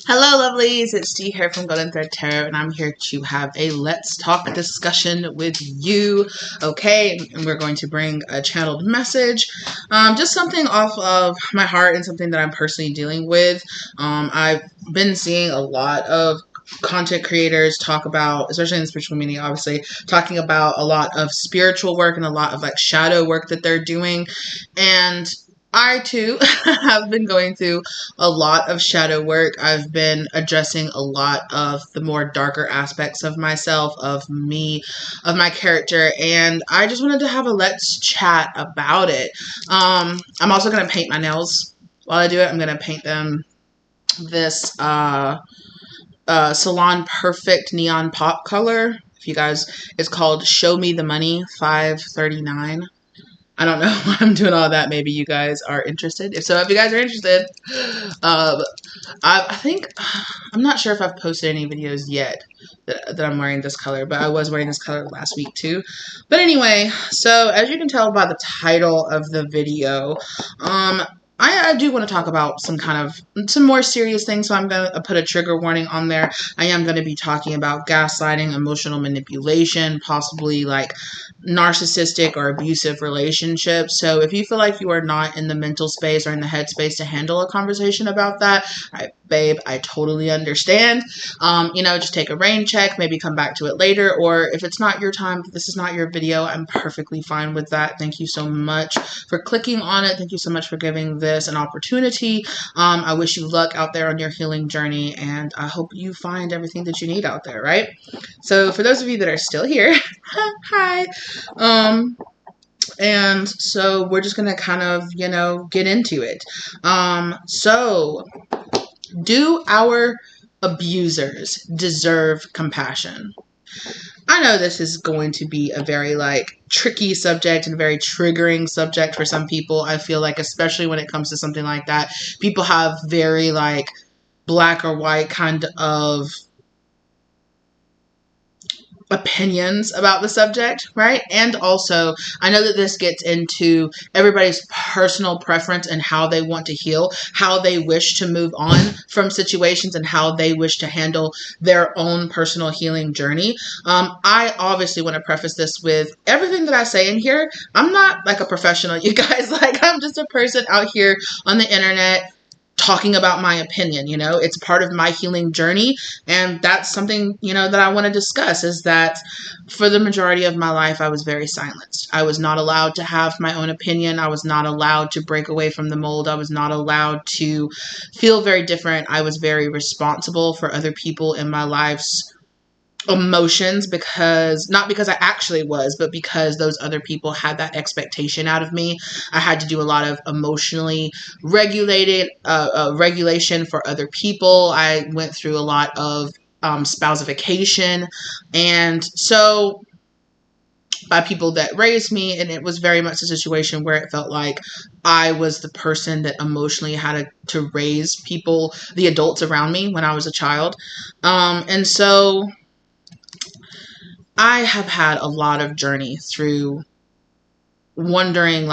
Hello, lovelies. It's Dee here from Golden Thread Tarot, and I'm here to have a let's talk discussion with you. Okay, and we're going to bring a channeled message, just something off of my heart and something that I'm personally dealing with. I've been seeing a lot of content creators talk about, especially in the spiritual community, obviously, talking about a lot of spiritual work and a lot of like shadow work that they're doing, and I too have been going through a lot of shadow work. I've been addressing a lot of the more darker aspects of myself, of me, of my character, and I just wanted to have a let's chat about it. I'm also going to paint my nails while I do it. I'm going to paint them this Salon Perfect Neon Pop color. If you guys, it's called Show Me the Money 539. I don't know why I'm doing all that. Maybe you guys are interested. If so, if you guys are interested, I think, I'm not sure if I've posted any videos yet that I'm wearing this color, but I was wearing this color last week too. But anyway, so as you can tell by the title of the video, I do want to talk about some more serious things, so I'm going to put a trigger warning on there. I am going to be talking about gaslighting, emotional manipulation, possibly like narcissistic or abusive relationships. So if you feel like you are not in the mental space or in the headspace to handle a conversation about that, babe, I totally understand. Just take a rain check, maybe come back to it later, or if it's not your time, if this is not your video, I'm perfectly fine with that. Thank you so much for clicking on it. Thank you so much for giving this an opportunity. I wish you luck out there on your healing journey, and I hope you find everything that you need out there, right? So for those of you that are still here, hi. And so we're just going to kind of, get into it. So do our abusers deserve compassion? I know this is going to be a very tricky subject and a very triggering subject for some people. I feel like, especially when it comes to something like that, people have very black or white kind of opinions about the subject, right? And also, I know that this gets into everybody's personal preference and how they want to heal, how they wish to move on from situations, and how they wish to handle their own personal healing journey. I obviously want to preface this with everything that I say in here. I'm not like a professional, you guys. I'm just a person out here on the internet talking about my opinion. It's part of my healing journey, and that's something that I want to discuss, is that for the majority of my life I was very silenced. I was not allowed to have my own opinion. I was not allowed to break away from the mold. I was not allowed to feel very different. I was very responsible for other people in my life's emotions, not because I actually was, but because those other people had that expectation out of me. I had to do a lot of emotionally regulated regulation for other people. I went through a lot of spousification, and so by people that raised me, and it was very much a situation where it felt like I was the person that emotionally had to raise people, the adults around me, when I was a child. And so I have had a lot of journey through wondering,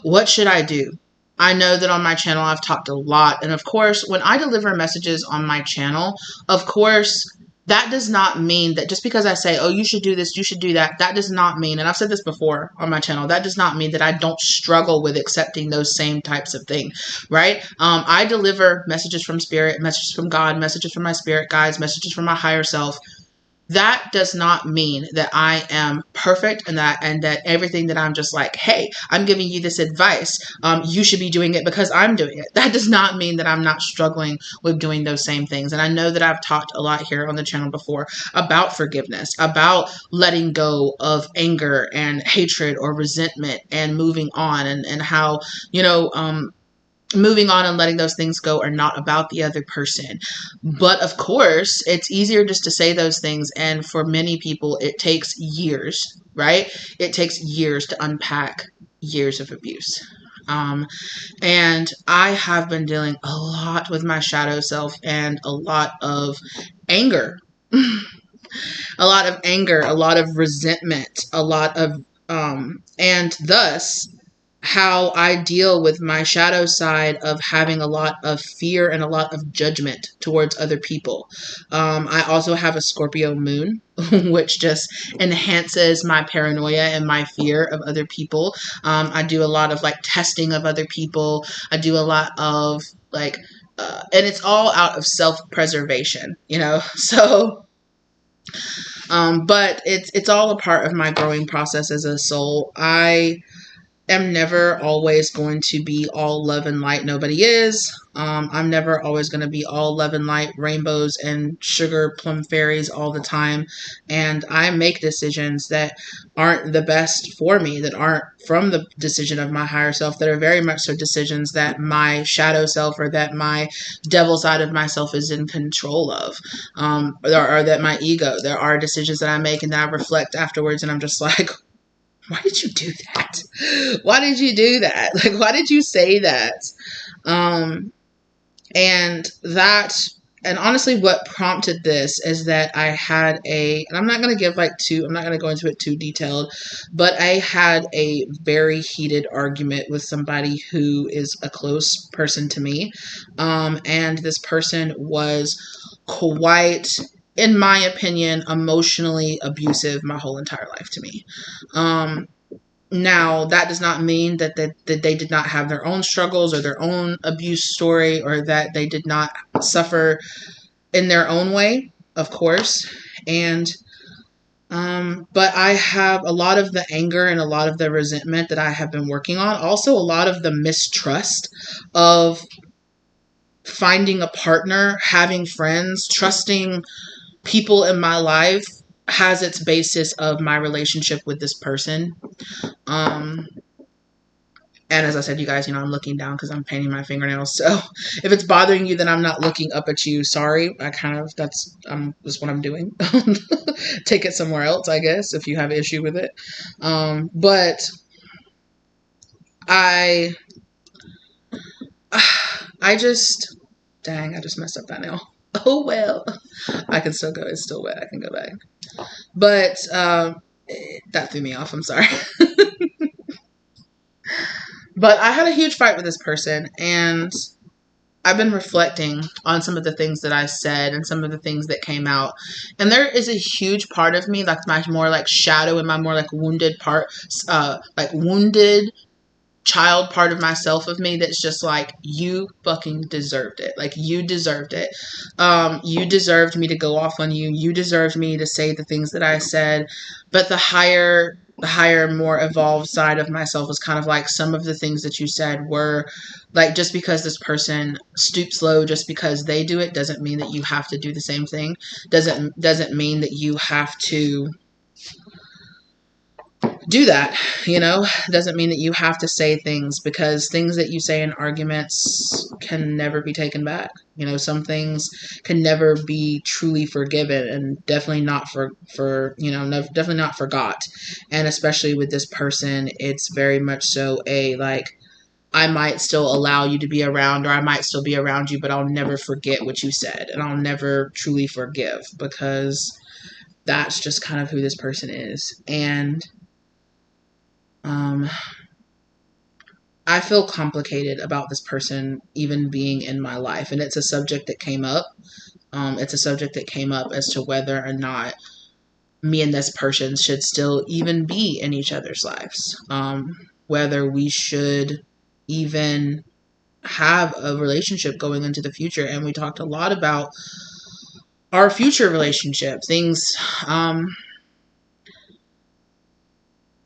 what should I do? I know that on my channel I've talked a lot, and of course, when I deliver messages on my channel, of course, that does not mean that just because I say, oh, you should do this, you should do that, that does not mean, and I've said this before on my channel, that does not mean that I don't struggle with accepting those same types of things, right? I deliver messages from spirit, messages from God, messages from my spirit guides, messages from my higher self. That does not mean that I am perfect and that everything that I'm just like, hey, I'm giving you this advice, you should be doing it because I'm doing it. That does not mean that I'm not struggling with doing those same things. And I know that I've talked a lot here on the channel before about forgiveness, about letting go of anger and hatred or resentment and moving on, and how, moving on and letting those things go are not about the other person. But of course, it's easier just to say those things. And for many people, it takes years, right? It takes years to unpack years of abuse. And I have been dealing a lot with my shadow self and a lot of anger, a lot of resentment, a lot of, and thus how I deal with my shadow side of having a lot of fear and a lot of judgment towards other people. I also have a Scorpio moon, which just enhances my paranoia and my fear of other people. I do a lot of like testing of other people. I do a lot of like, and it's all out of self-preservation, you know? So, but it's all a part of my growing process as a soul. I am never always going to be all love and light. Nobody is. I'm never always going to be all love and light, rainbows and sugar plum fairies all the time. And I make decisions that aren't the best for me, that aren't from the decision of my higher self, that are very much so decisions that my shadow self or that my devil side of myself is in control of, or that my ego. There are decisions that I make and that I reflect afterwards, and I'm just like, why did you do that? Why did you do that? Like, why did you say that? Um, and that, and honestly, what prompted this is that I had and I'm not going to I'm not going to go into it too detailed, but I had a very heated argument with somebody who is a close person to me. And this person was quite, in my opinion, emotionally abusive my whole entire life to me. Now, that does not mean that they did not have their own struggles or their own abuse story, or that they did not suffer in their own way, of course. And, but I have a lot of the anger and a lot of the resentment that I have been working on. Also, a lot of the mistrust of finding a partner, having friends, trusting people in my life has its basis of my relationship with this person. And as I said, you guys, I'm looking down because I'm painting my fingernails. So if it's bothering you, then I'm not looking up at you. Sorry. That's what I'm doing. Take it somewhere else, I guess, if you have an issue with it. But I just, dang, I just messed up that nail. Oh, well, I can still go. It's still wet. I can go back. But, that threw me off. I'm sorry. But I had a huge fight with this person, and I've been reflecting on some of the things that I said and some of the things that came out. And there is a huge part of me, like my more like shadow and my more like wounded part, like wounded child part of myself of me that's just like, you fucking deserved it. Like, you deserved it. You deserved me to go off on you. You deserved me to say the things that I said. But the higher, more evolved side of myself was kind of like, some of the things that you said were like, just because this person stoops low, just because they do it, doesn't mean that you have to do the same thing. Doesn't mean that you have to do that, doesn't mean that you have to say things, because things that you say in arguments can never be taken back. Some things can never be truly forgiven, and definitely not definitely not forgot. And especially with this person, it's very much so a like, I might still allow you to be around, or I might still be around you, but I'll never forget what you said, and I'll never truly forgive, because that's just kind of who this person is. And I feel complicated about this person even being in my life, and it's a subject that came up. It's a subject that came up as to whether or not me and this person should still even be in each other's lives. Whether we should even have a relationship going into the future. And we talked a lot about our future relationship things.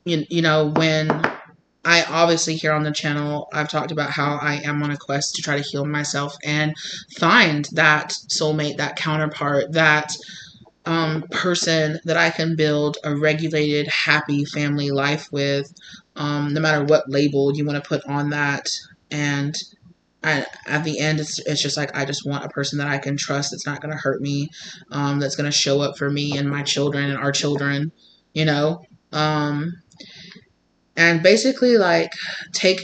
When I obviously here on the channel, I've talked about how I am on a quest to try to heal myself and find that soulmate, that counterpart, that person that I can build a regulated, happy family life with, no matter what label you want to put on that. And at the end, it's just like, I just want a person that I can trust, that's not going to hurt me, that's going to show up for me and my children and our children, and basically like take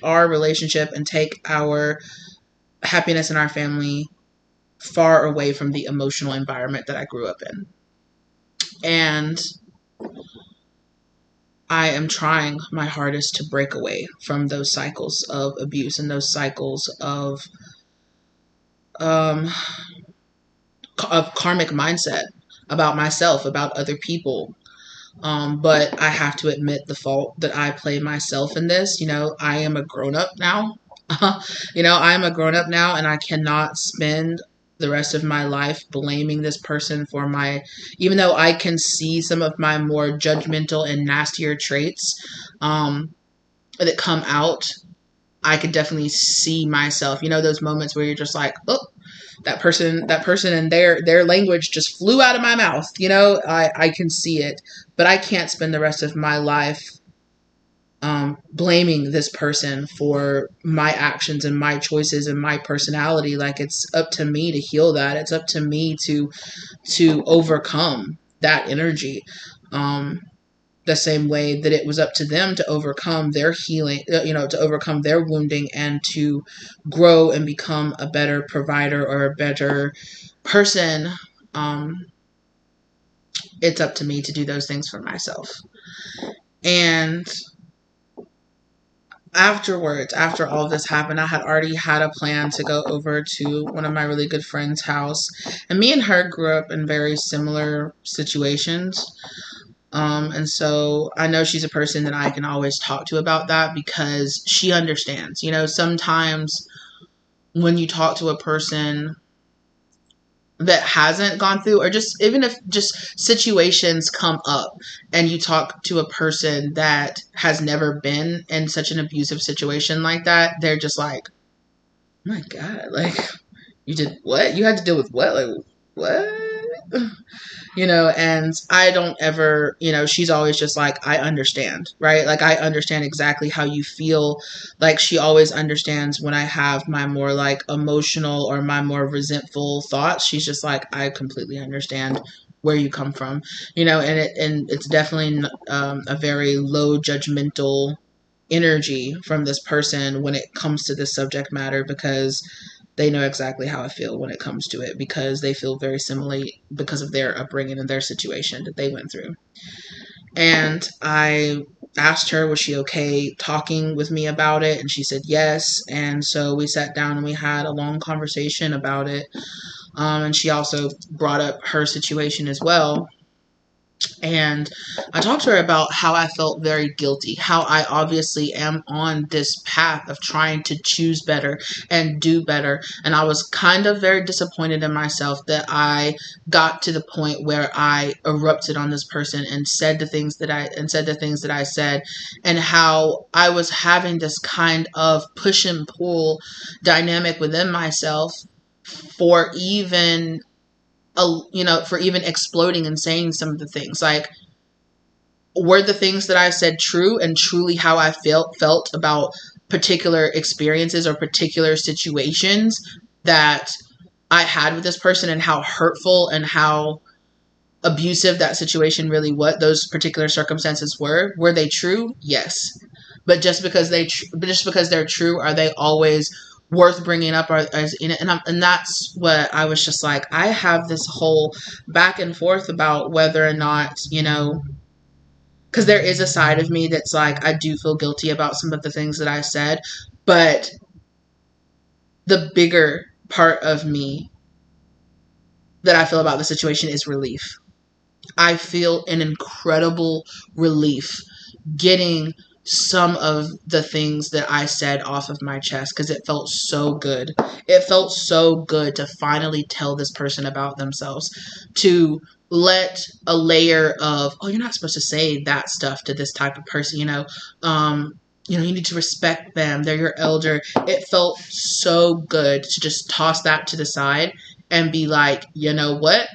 our relationship and take our happiness in our family far away from the emotional environment that I grew up in. And I am trying my hardest to break away from those cycles of abuse and those cycles um, of karmic mindset about myself, about other people. But I have to admit the fault that I play myself in this. I am a grown up now. I am a grown up now, and I cannot spend the rest of my life blaming this person for even though I can see some of my more judgmental and nastier traits that come out. I could definitely see myself, those moments where you're just like, oh, that person and their language just flew out of my mouth. I can see it, but I can't spend the rest of my life blaming this person for my actions and my choices and my personality. Like, it's up to me to heal that. It's up to me to overcome that energy. The same way that it was up to them to overcome their healing, to overcome their wounding and to grow and become a better provider or a better person. It's up to me to do those things for myself. And afterwards, after all this happened, I had already had a plan to go over to one of my really good friends' house. And me and her grew up in very similar situations. And so I know she's a person that I can always talk to about that because she understands. Sometimes when you talk to a person that hasn't gone through, or just even if just situations come up and you talk to a person that has never been in such an abusive situation like that, they're just like, oh my God, like, you did what? You had to deal with what? Like, what? And I don't ever, she's always just like, I understand, right? Like, I understand exactly how you feel. Like, she always understands when I have my more like emotional or my more resentful thoughts. She's just like, I completely understand where you come from, and it's definitely a very low judgmental energy from this person when it comes to this subject matter, because they know exactly how I feel when it comes to it, because they feel very similarly because of their upbringing and their situation that they went through. And I asked her, was she okay talking with me about it? And she said yes. And so we sat down and we had a long conversation about it. And she also brought up her situation as well. And I talked to her about how I felt very guilty, how I obviously am on this path of trying to choose better and do better. And I was kind of very disappointed in myself that I got to the point where I erupted on this person and said the things that I said, and how I was having this kind of push and pull dynamic within myself for even exploding and saying some of the things. Like, were the things that I said true and truly how I felt about particular experiences or particular situations that I had with this person, and how hurtful and how abusive that situation really was, those particular circumstances were they true? Yes. But just because they're true, are they always worth bringing up? And that's what I was just like, I have this whole back and forth about whether or not, because there is a side of me that's like, I do feel guilty about some of the things that I said, but the bigger part of me that I feel about the situation is relief. I feel an incredible relief getting some of the things that I said off of my chest, because it felt so good. It felt so good to finally tell this person about themselves, to let a layer of, oh, you're not supposed to say that stuff to this type of person, you need to respect them. They're your elder. It felt so good to just toss that to the side and be like, you know what?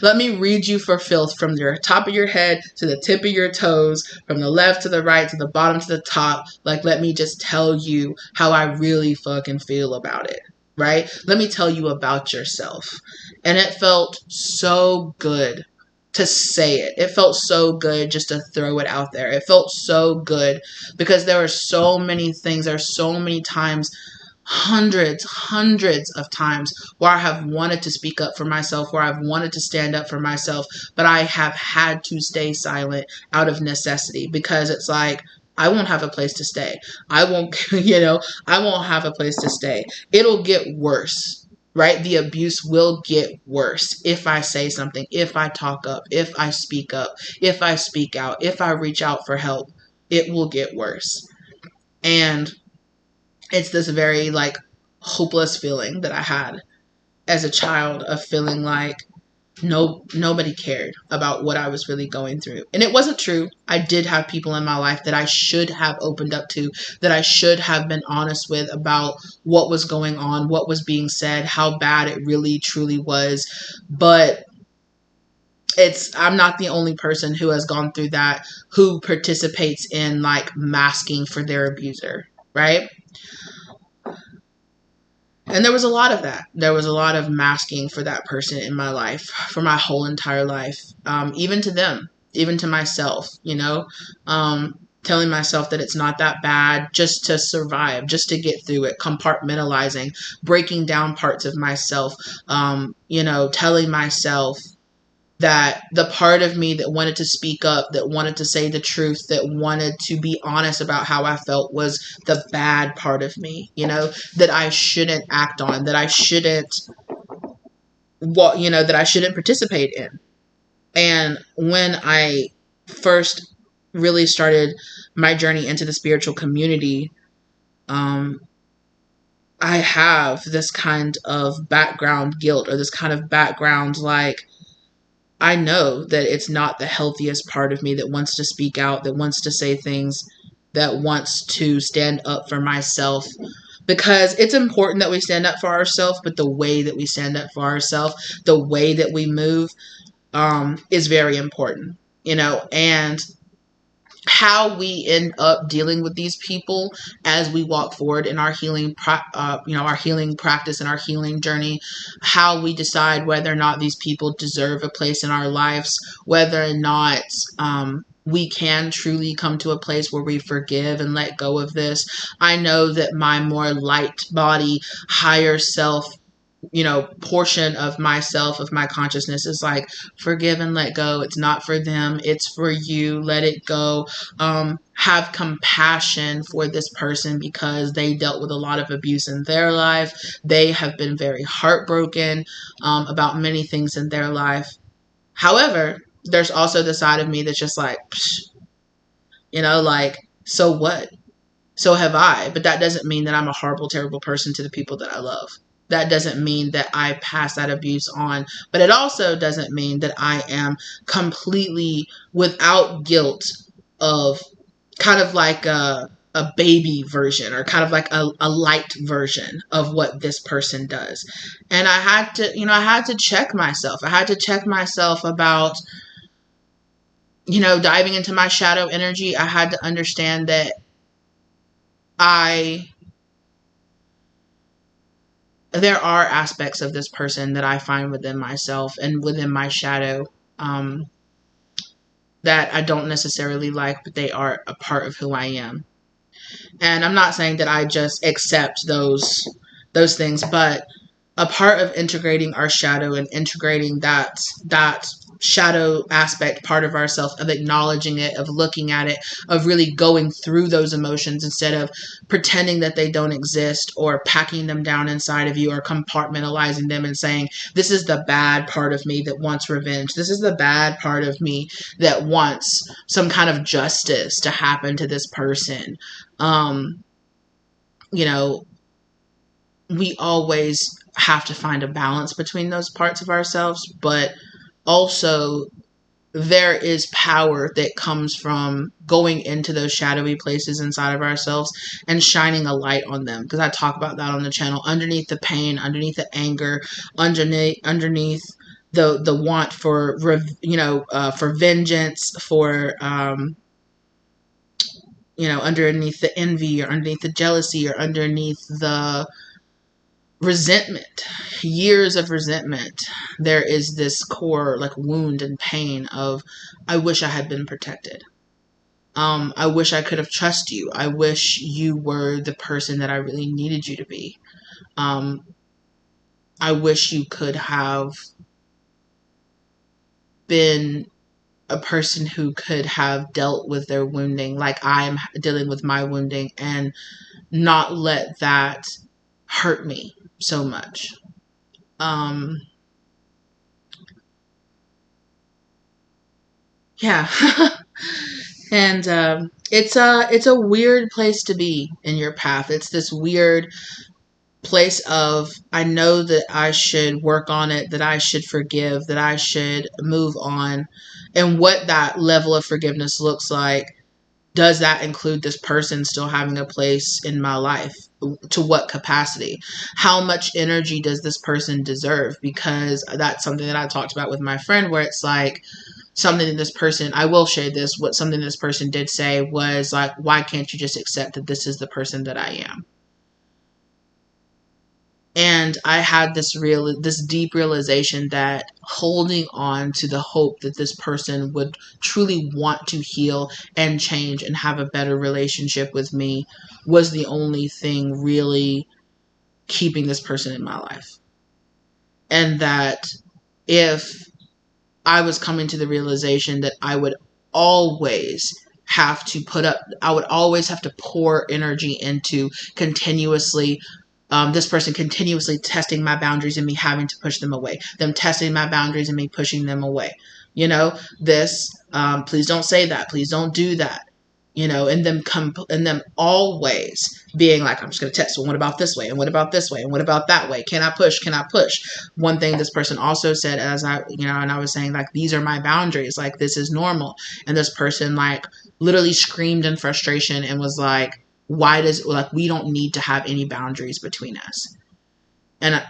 Let me read you for filth from your top of your head to the tip of your toes, from the left to the right to the bottom to the top. Like, let me just tell you how I really fucking feel about it, right? Let me tell you about yourself. And it felt so good to say it. It felt so good just to throw it out there. It felt so good because there were so many things, there are so many times hundreds of times where I have wanted to speak up for myself, where I've wanted to stand up for myself, but I have had to stay silent out of necessity, because it's like, I won't have a place to stay. I won't, I won't have a place to stay. It'll get worse, right? The abuse will get worse if I say something, if I talk up, if I speak up, if I speak out, if I reach out for help. It will get worse. And it's this very like hopeless feeling that I had as a child, of feeling like nobody cared about what I was really going through. And it wasn't true. I did have people in my life that I should have opened up to, that I should have been honest with about what was going on, what was being said, how bad it really truly was. But I'm not the only person who has gone through that, who participates in like masking for their abuser, right? And there was a lot of that. There was a lot of masking for that person in my life, for my whole entire life, even to them, even to myself, telling myself that it's not that bad, just to survive, just to get through it, compartmentalizing, breaking down parts of myself, telling myself that the part of me that wanted to speak up, that wanted to say the truth, that wanted to be honest about how I felt, was the bad part of me, that I shouldn't act on, that I shouldn't, that I shouldn't participate in. And when I first really started my journey into the spiritual community, I have this kind of background guilt, or this kind of background, like, I know that it's not the healthiest part of me that wants to speak out, that wants to say things, that wants to stand up for myself. Because it's important that we stand up for ourselves, but the way that we stand up for ourselves, the way that we move, is very important, and how we end up dealing with these people as we walk forward in our healing, our healing practice and our healing journey, how we decide whether or not these people deserve a place in our lives, whether or not we can truly come to a place where we forgive and let go of this. I know that my more light body, higher self, portion of myself, of my consciousness, is like, forgive and let go. It's not for them. It's for you. Let it go. Have compassion for this person, because they dealt with a lot of abuse in their life. They have been very heartbroken about many things in their life. However, there's also the side of me that's just like, so what? So have I. But that doesn't mean that I'm a horrible, terrible person to the people that I love. That doesn't mean that I pass that abuse on. But it also doesn't mean that I am completely without guilt of kind of like a baby version, or kind of like a light version of what this person does. And I had to check myself. I had to check myself about, diving into my shadow energy. I had to understand that there are aspects of this person that I find within myself and within my shadow that I don't necessarily like, but they are a part of who I am. And I'm not saying that I just accept those things, but a part of integrating our shadow and integrating that shadow aspect, part of ourselves, of acknowledging it, of looking at it, of really going through those emotions instead of pretending that they don't exist, or packing them down inside of you, or compartmentalizing them and saying, this is the bad part of me that wants revenge. This is the bad part of me that wants some kind of justice to happen to this person. We always have to find a balance between those parts of ourselves, but also there is power that comes from going into those shadowy places inside of ourselves and shining a light on them. Because I talk about that on the channel. Underneath the pain, underneath the anger, underneath the want for for vengeance, for underneath the envy, or underneath the jealousy, or underneath the resentment, years of resentment, there is this core like wound and pain of, I wish I had been protected. I wish I could have trusted you. I wish you were the person that I really needed you to be. Um, I wish you could have been a person who could have dealt with their wounding like I'm dealing with my wounding and not let that hurt me so much. Um, yeah. And it's a weird place to be in your path. It's this weird place of, I know that I should work on it, that I should forgive, that I should move on. And what that level of forgiveness looks like, does that include this person still having a place in my life? To what capacity? How much energy does this person deserve? Because that's something that I talked about with my friend, where it's like, something that this person, I will share this, what something this person did say was like, why can't you just accept that this is the person that I am? And I had this deep realization that holding on to the hope that this person would truly want to heal and change and have a better relationship with me was the only thing really keeping this person in my life. And that if I was coming to the realization that I would always I would always have to pour energy into continuously, this person continuously testing my boundaries and me having to push them away, them testing my boundaries and me pushing them away. Please don't say that. Please don't do that. And them always being like, I'm just going to test. Well, what about this way? And what about this way? And what about that way? Can I push? Can I push? One thing this person also said, and I was saying, like, these are my boundaries. Like, this is normal. And this person, like, literally screamed in frustration and was like, we don't need to have any boundaries between us. And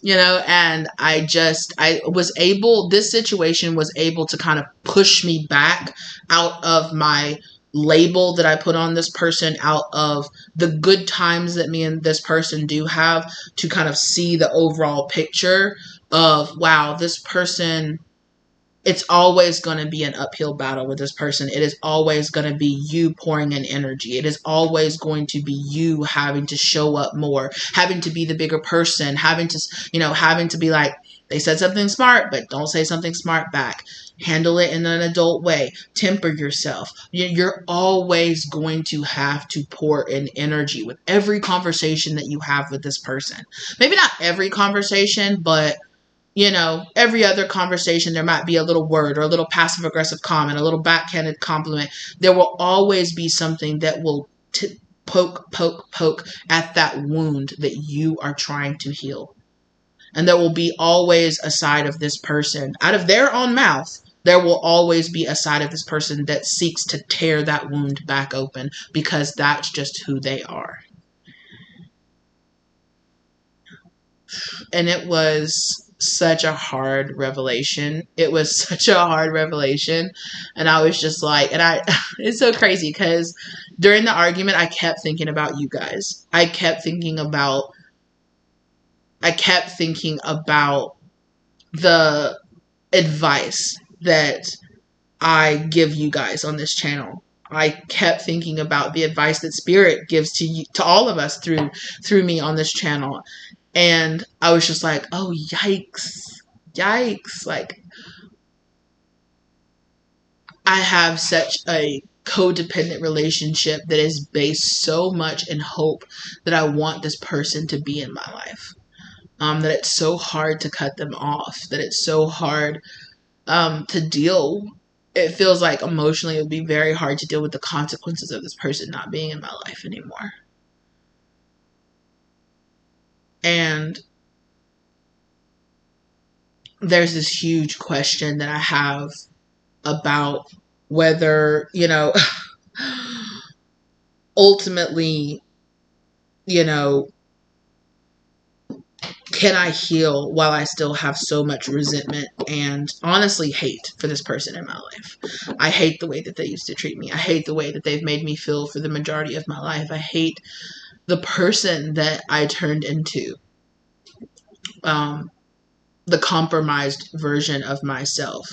and this situation was able to kind of push me back out of my label that I put on this person, out of the good times that me and this person do have, to kind of see the overall picture of, wow, this person, it's always going to be an uphill battle with this person. It is always going to be you pouring in energy. It is always going to be you having to show up more, having to be the bigger person, having to be like, they said something smart, but don't say something smart back. Handle it in an adult way. Temper yourself. You're always going to have to pour in energy with every conversation that you have with this person. Maybe not every conversation, but every other conversation, there might be a little word or a little passive aggressive comment, a little backhanded compliment. There will always be something that will poke at that wound that you are trying to heal. And there will be always a side of this person, out of their own mouth, there will always be a side of this person that seeks to tear that wound back open, because that's just who they are. And it was such a hard revelation. It was such a hard revelation. And I was just like, it's so crazy because during the argument, I kept thinking about you guys. I kept thinking about the advice that I give you guys on this channel. I kept thinking about the advice that Spirit gives to all of us through me on this channel. And I was just like, oh, yikes. Like, I have such a codependent relationship that is based so much in hope that I want this person to be in my life. That it's so hard to cut them off, that it's so hard to deal. It feels like emotionally it would be very hard to deal with the consequences of this person not being in my life anymore. And there's this huge question that I have about whether, ultimately, can I heal while I still have so much resentment and honestly hate for this person in my life? I hate the way that they used to treat me. I hate the way that they've made me feel for the majority of my life. I hate the person that I turned into. the compromised version of myself.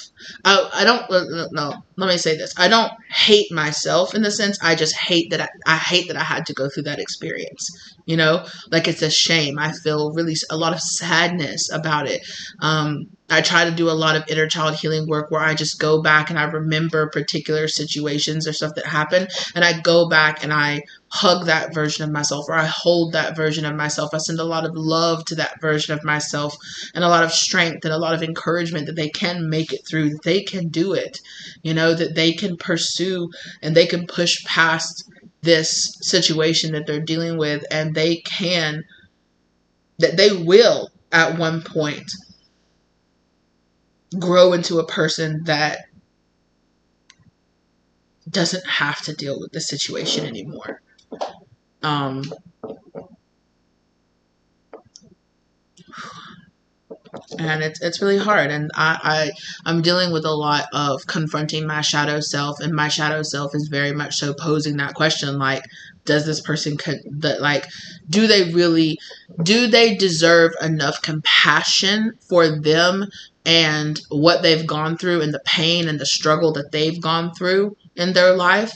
I don't, no, let me say this. I don't hate myself in the sense, I just hate that I hate that I had to go through that experience. You know, like it's a shame. I feel really a lot of sadness about it. I try to do a lot of inner child healing work where I just go back and I remember particular situations or stuff that happened, and I go back and I hug that version of myself, or I hold that version of myself. I send a lot of love to that version of myself, and a lot of strength and a lot of encouragement that they can make it through, that they can do it, you know, that they can pursue and they can push past this situation that they're dealing with, and they can, that they will at one point grow into a person that doesn't have to deal with the situation anymore. And it's really hard, and I'm dealing with a lot of confronting my shadow self, and my shadow self is very much so posing that question, like, does this person like, do they deserve enough compassion for them and what they've gone through and the pain and the struggle that they've gone through in their life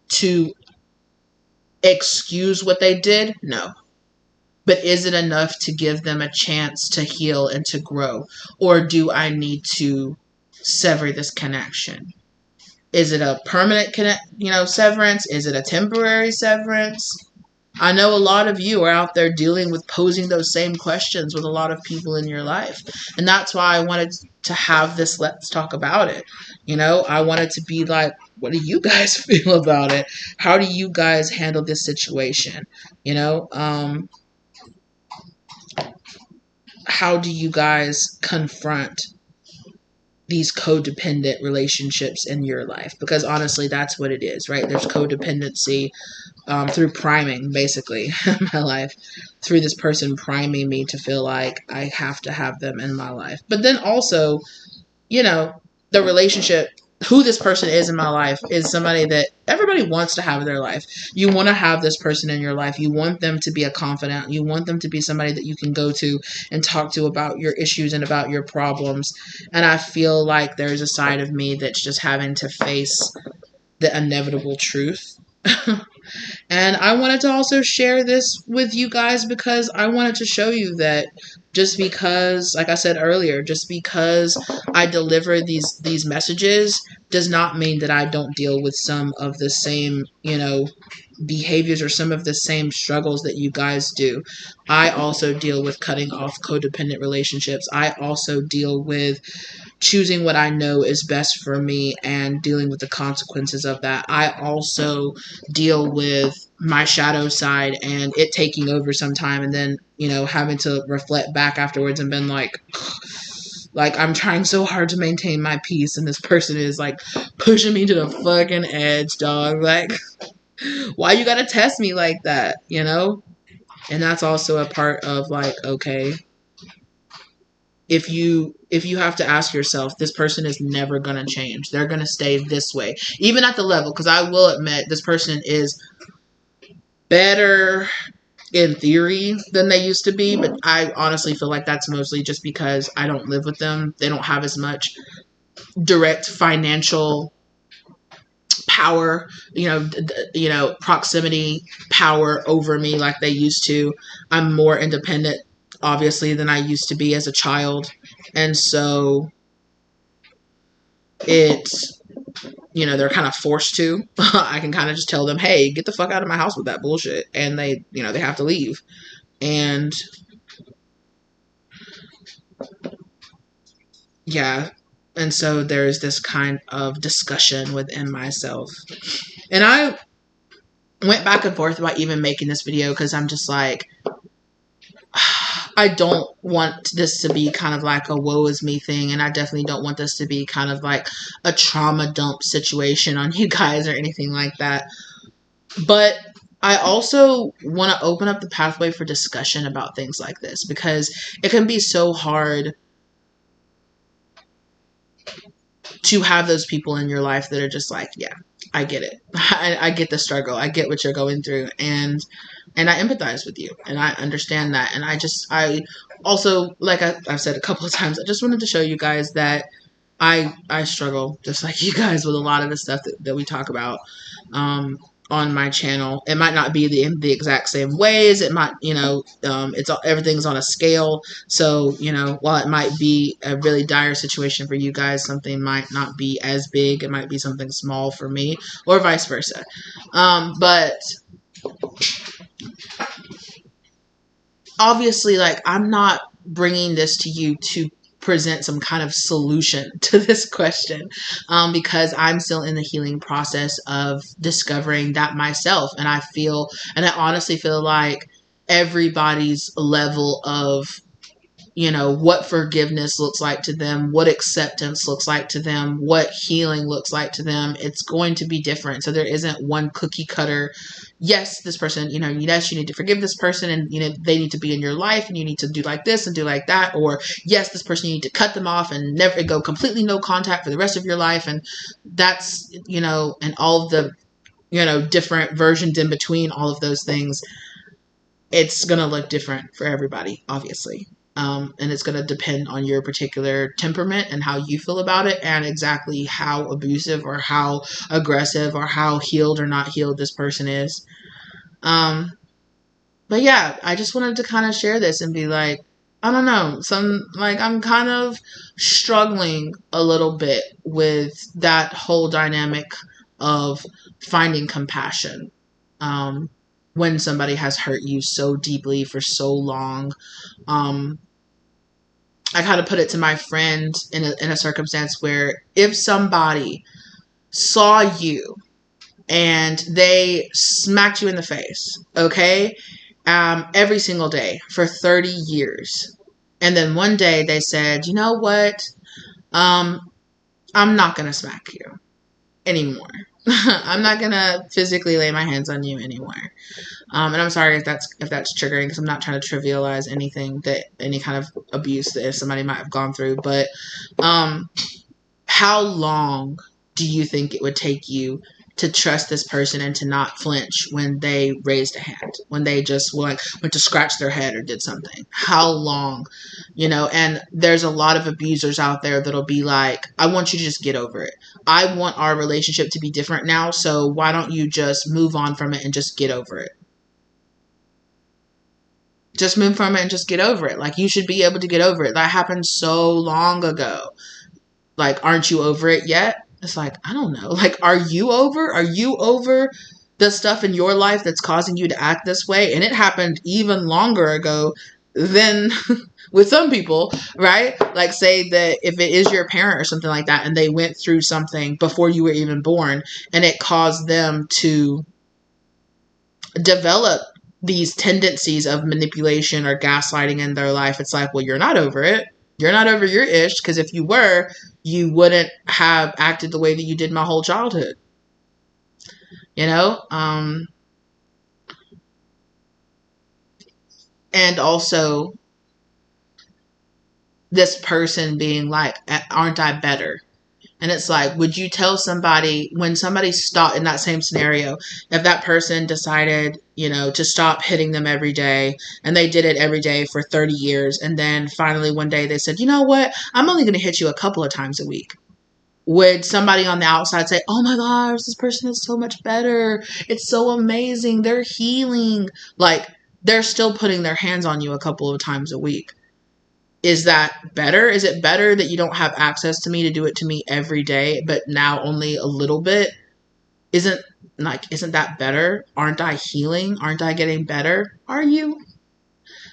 to excuse what they did? No. But is it enough to give them a chance to heal and to grow? Or do I need to sever this connection? Is it a permanent severance? Is it a temporary severance? I know a lot of you are out there dealing with posing those same questions with a lot of people in your life. And that's why I wanted to have this Let's Talk About It. You know, I wanted to be like, what do you guys feel about it? How do you guys handle this situation? You know, how do you guys confront these codependent relationships in your life? Because honestly, that's what it is, right? There's codependency through priming, basically, in my life, through this person priming me to feel like I have to have them in my life. But then also, you know, the relationship, who this person is in my life is somebody that everybody wants to have in their life. You want to have this person in your life. You want them to be a confidant. You want them to be somebody that you can go to and talk to about your issues and about your problems. And I feel like there's a side of me that's just having to face the inevitable truth. And I wanted to also share this with you guys because I wanted to show you that just because, like I said earlier, just because I deliver these messages does not mean that I don't deal with some of the same, you know, behaviors or some of the same struggles that you guys do. I also deal with cutting off codependent relationships. I also deal with choosing what I know is best for me and dealing with the consequences of that. I also deal with my shadow side and it taking over sometime, and then, you know, having to reflect back afterwards and been like I'm trying so hard to maintain my peace, and this person is like pushing me to the fucking edge, dog. Like, why you gotta test me like that, you know? And that's also a part of like, okay, if you have to ask yourself, this person is never going to change. They're going to stay this way. Even at the level, because I will admit, this person is better in theory than they used to be, but I honestly feel like that's mostly just because I don't live with them. They don't have as much direct financial power, proximity power over me like they used to. I'm more independent, obviously, than I used to be as a child. And so it's, they're kind of forced to. I can kind of just tell them, hey, get the fuck out of my house with that bullshit. And they have to leave. And yeah. And so there's this kind of discussion within myself. And I went back and forth about even making this video because I'm just like, I don't want this to be kind of like a woe is me thing, and I definitely don't want this to be kind of like a trauma dump situation on you guys or anything like that. But I also want to open up the pathway for discussion about things like this because it can be so hard to have those people in your life that are just like, yeah, I get it. I get the struggle. I get what you're going through, and I empathize with you, and I understand that. And I also, like I've said a couple of times, I just wanted to show you guys that I struggle just like you guys with a lot of the stuff that we talk about um, on my channel. It might not be in the exact same ways. It might, everything's on a scale. So, while it might be a really dire situation for you guys, something might not be as big. It might be something small for me, or vice versa. But obviously, like, I'm not bringing this to you to present some kind of solution to this question, because I'm still in the healing process of discovering that myself. And I honestly feel like everybody's level of what forgiveness looks like to them, what acceptance looks like to them, what healing looks like to them, it's going to be different. So there isn't one cookie cutter. Yes, this person, yes, you need to forgive this person, and they need to be in your life, and you need to do like this and do like that. Or yes, this person, you need to cut them off and never go completely no contact for the rest of your life. And that's, and all of the, different versions in between all of those things. It's going to look different for everybody, obviously. And it's going to depend on your particular temperament and how you feel about it, and exactly how abusive or how aggressive or how healed or not healed this person is. But yeah, I just wanted to kind of share this and be like, I don't know, I'm kind of struggling a little bit with that whole dynamic of finding compassion. When somebody has hurt you so deeply for so long. I kind of put it to my friend in a circumstance where if somebody saw you and they smacked you in the face, okay, every single day for 30 years, and then one day they said, you know what, I'm not going to smack you anymore. I'm not going to physically lay my hands on you anymore. And I'm sorry if that's triggering, because I'm not trying to trivialize any kind of abuse that somebody might have gone through. But how long do you think it would take you to trust this person and to not flinch when they raised a hand, when they just went to scratch their head or did something? How long? And there's a lot of abusers out there that'll be like, I want you to just get over it. I want our relationship to be different now, so why don't you just move on from it and just get over it? Just move from it and just get over it. Like, you should be able to get over it. That happened so long ago. Like, aren't you over it yet? It's like, I don't know. Like, are you over? Are you over the stuff in your life that's causing you to act this way? And it happened even longer ago than with some people, right? Like, say that if it is your parent or something like that, and they went through something before you were even born, and it caused them to develop these tendencies of manipulation or gaslighting in their life. It's like, well, you're not over it. You're not over your ish, because if you were, you wouldn't have acted the way that you did my whole childhood. And also this person being like, aren't I better? And it's like, would you tell somebody, when somebody stopped in that same scenario, if that person decided, to stop hitting them every day, and they did it every day for 30 years, and then finally one day they said, you know what, I'm only going to hit you a couple of times a week. Would somebody on the outside say, oh my gosh, this person is so much better. It's so amazing. They're healing. Like, they're still putting their hands on you a couple of times a week. Is that better? Is it better that you don't have access to me to do it to me every day, but now only a little bit? Isn't that better? Aren't I healing? Aren't I getting better? Are you?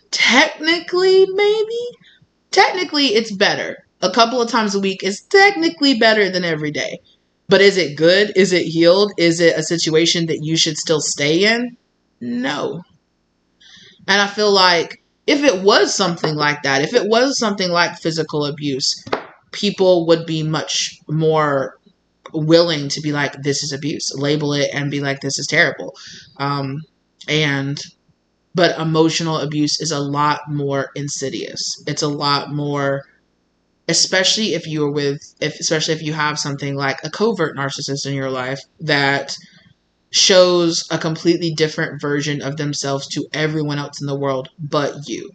Technically, maybe. Technically, it's better. A couple of times a week is technically better than every day. But is it good? Is it healed? Is it a situation that you should still stay in? No. And I feel like if it was something like that, if it was something like physical abuse, people would be much more willing to be like, this is abuse, label it and be like, this is terrible. But emotional abuse is a lot more insidious. It's a lot more especially if you're with, especially if you have something like a covert narcissist in your life that shows a completely different version of themselves to everyone else in the world but you.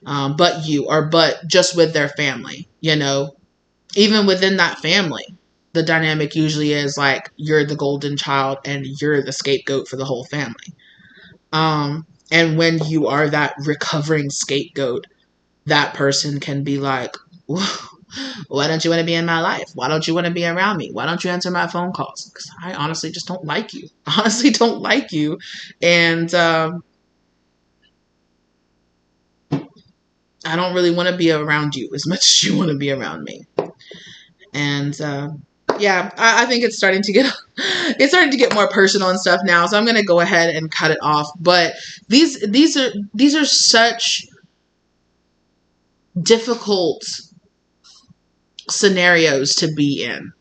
But just with their family, even within that family, the dynamic usually is like you're the golden child and you're the scapegoat for the whole family. And when you are that recovering scapegoat, that person can be like, why don't you want to be in my life? Why don't you want to be around me? Why don't you answer my phone calls? Because I honestly just don't like you. Honestly don't like you. And I don't really want to be around you as much as you want to be around me. And yeah, I think it's starting to get more personal and stuff now. So I'm gonna go ahead and cut it off. But these are such difficult scenarios to be in.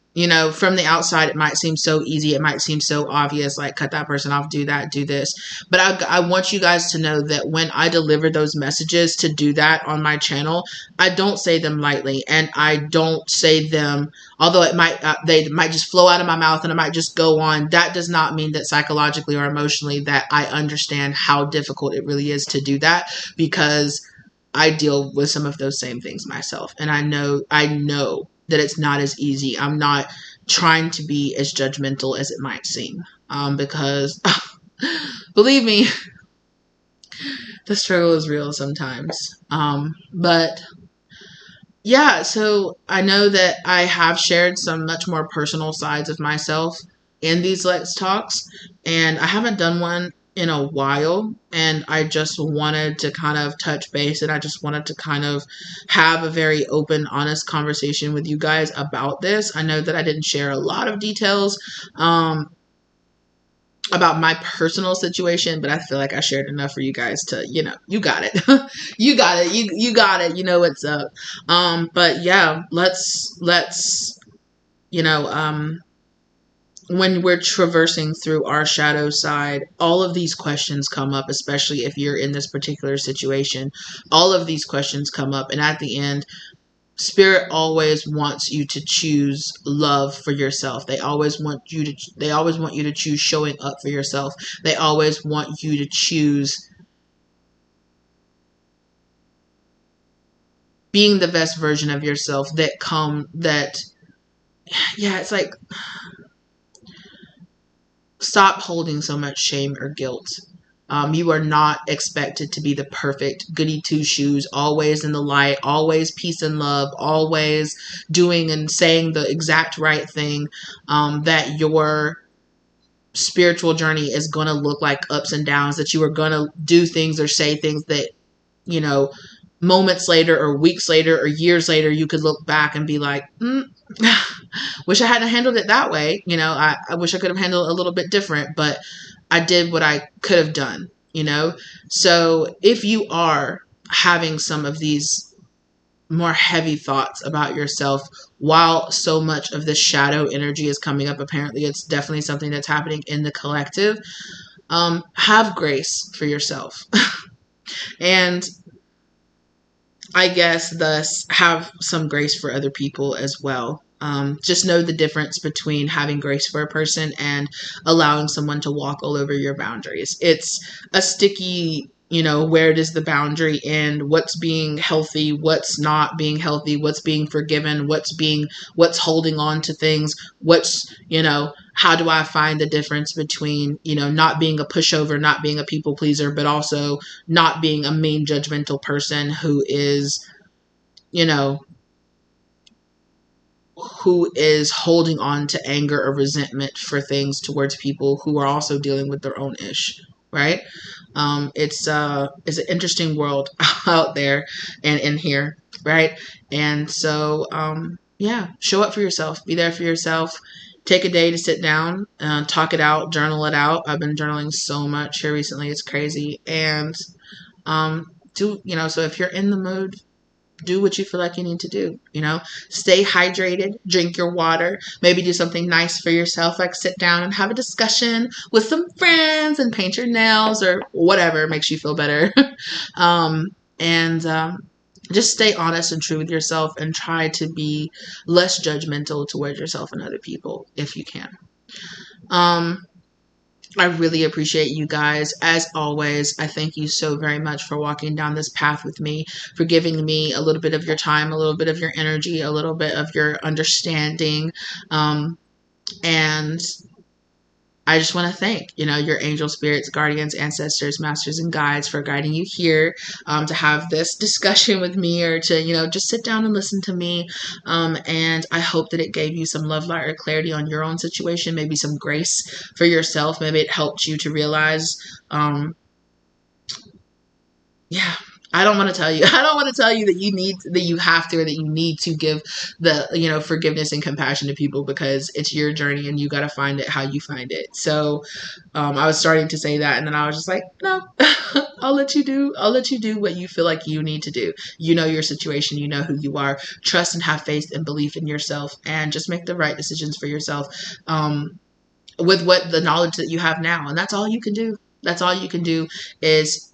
From the outside, it might seem so easy. It might seem so obvious, like cut that person off, do that, do this. But I want you guys to know that when I deliver those messages to do that on my channel, I don't say them lightly, and I don't say them, although they might just flow out of my mouth and I might just go on. That does not mean that psychologically or emotionally that I understand how difficult it really is to do that, because I deal with some of those same things myself, and I know that it's not as easy. I'm not trying to be as judgmental as it might seem, because believe me, the struggle is real sometimes. But yeah, so I know that I have shared some much more personal sides of myself in these Let's Talks, and I haven't done one in a while, and I just wanted to kind of touch base, and I just wanted to kind of have a very open, honest conversation with you guys about this. I know that I didn't share a lot of details about my personal situation, but I feel like I shared enough for you guys to, you got it. You got it. You got it. You know what's up. But yeah, let's when we're traversing through our shadow side, all of these questions come up, especially if you're in this particular situation. All of these questions come up, and at the end, Spirit always wants you to choose love for yourself. They always want you to choose showing up for yourself. They always want you to choose being the best version of yourself it's like, stop holding so much shame or guilt. You are not expected to be the perfect goody two shoes, always in the light, always peace and love, always doing and saying the exact right thing. That your spiritual journey is going to look like ups and downs, that you are going to do things or say things that, moments later or weeks later or years later, you could look back and be like, wish I hadn't handled it that way. I wish I could have handled it a little bit different, but I did what I could have done, So if you are having some of these more heavy thoughts about yourself while so much of the shadow energy is coming up, apparently it's definitely something that's happening in the collective, have grace for yourself. And I guess thus have some grace for other people as well. Just know the difference between having grace for a person and allowing someone to walk all over your boundaries. It's a sticky, where does the boundary end? What's being healthy? What's not being healthy? What's being forgiven? What's holding on to things? How do I find the difference between, not being a pushover, not being a people pleaser, but also not being a mean, judgmental person who is, who is holding on to anger or resentment for things towards people who are also dealing with their own ish, right? It's an interesting world out there and in here, right? And so, yeah, show up for yourself, be there for yourself. Take a day to sit down, talk it out, journal it out. I've been journaling so much here recently, it's crazy. And so if you're in the mood, do what you feel like you need to do, stay hydrated, drink your water, maybe do something nice for yourself, like sit down and have a discussion with some friends and paint your nails or whatever makes you feel better. And just stay honest and true with yourself, and try to be less judgmental towards yourself and other people if you can. Um, I really appreciate you guys. As always, I thank you so very much for walking down this path with me, for giving me a little bit of your time, a little bit of your energy, a little bit of your understanding. And I just want to thank, your angel spirits, guardians, ancestors, masters, and guides for guiding you here to have this discussion with me, or to, just sit down and listen to me. And I hope that it gave you some love, light, or clarity on your own situation, maybe some grace for yourself. Maybe it helped you to realize, yeah, I don't want to tell you. I don't want to tell you that you have to, or that you need to give the, forgiveness and compassion to people, because it's your journey and you got to find it how you find it. So, I was starting to say that, and then I was just like, no, I'll let you do what you feel like you need to do. You know your situation, you know who you are. Trust and have faith and belief in yourself, and just make the right decisions for yourself, with the knowledge that you have now. And that's all you can do. That's all you can do, is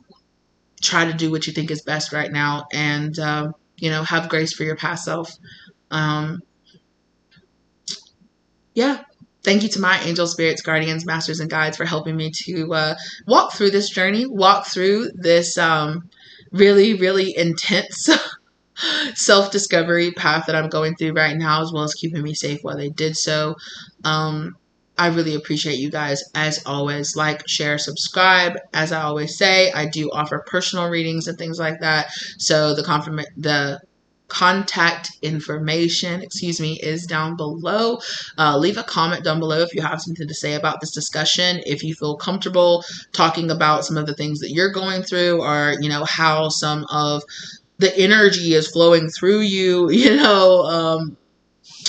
try to do what you think is best right now, and have grace for your past self. Yeah, thank you to my angel spirits, guardians, masters, and guides for helping me to walk through this journey, walk through this really, really intense self-discovery path that I'm going through right now, as well as keeping me safe while they did so. I really appreciate you guys. As always, like, share, subscribe. As I always say, I do offer personal readings and things like that. So the contact information, is down below. Leave a comment down below if you have something to say about this discussion. If you feel comfortable talking about some of the things that you're going through, or how some of the energy is flowing through you,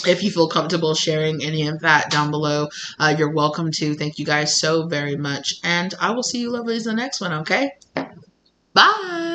if you feel comfortable sharing any of that down below, you're welcome to. Thank you guys so very much. And I will see you lovelies in the next one, okay? Bye.